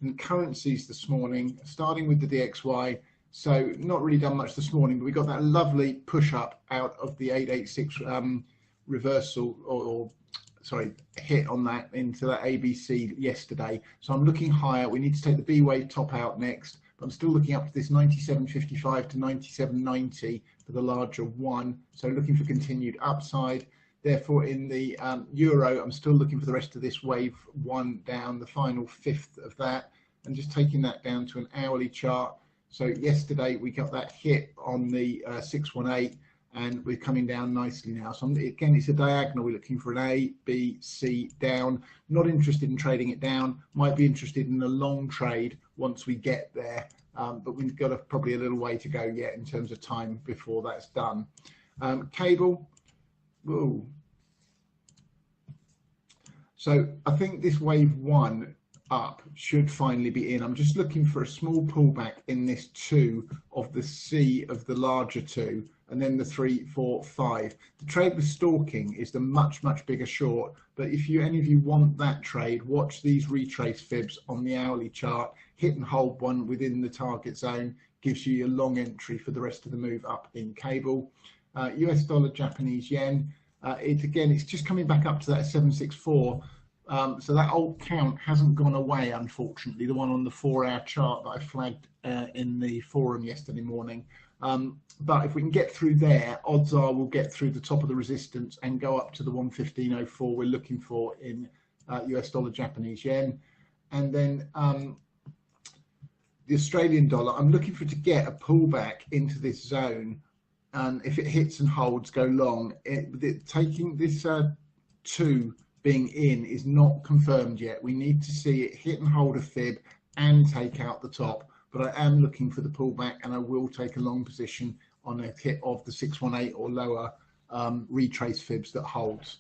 and currencies this morning, starting with the DXY. So not really done much this morning, but we got that lovely push up out of the 886 reversal or sorry, hit on that into that ABC yesterday. So I'm looking higher. We need to take the B wave top out next, but I'm still looking up to this 97.55 to 97.90 for the larger one. So looking for continued upside. Therefore, in the euro, I'm still looking for the rest of this wave one down, the final fifth of that, and just taking that down to an hourly chart. So yesterday we got that hit on the 618, and we're coming down nicely now. So again, it's a diagonal. We're looking for an A, B, C down. Not interested in trading it down. Might be interested in a long trade once we get there, but we've got probably a little way to go yet in terms of time before that's done. Cable. Whoa. So I think this wave one up should finally be in. I'm just looking for a small pullback in this 2 of the C of the larger 2, and then the 3, 4, 5. The trade with stalking is the much bigger short, but if any of you want that trade, watch these retrace fibs on the hourly chart. Hit and hold one within the target zone gives you your long entry for the rest of the move up in cable. US dollar, Japanese yen, it's just coming back up to that 764. So that old count hasn't gone away, unfortunately, the one on the 4-hour chart that I flagged in the forum yesterday morning. But if we can get through there, odds are we'll get through the top of the resistance and go up to the 115.04 we're looking for in US dollar, Japanese yen. And then the Australian dollar, I'm looking for it to get a pullback into this zone. And if it hits and holds, go long. Taking this 2 being in is not confirmed yet. We need to see it hit and hold a fib and take out the top. But I am looking for the pullback, and I will take a long position on a hit of the 618 or lower retrace fibs that holds.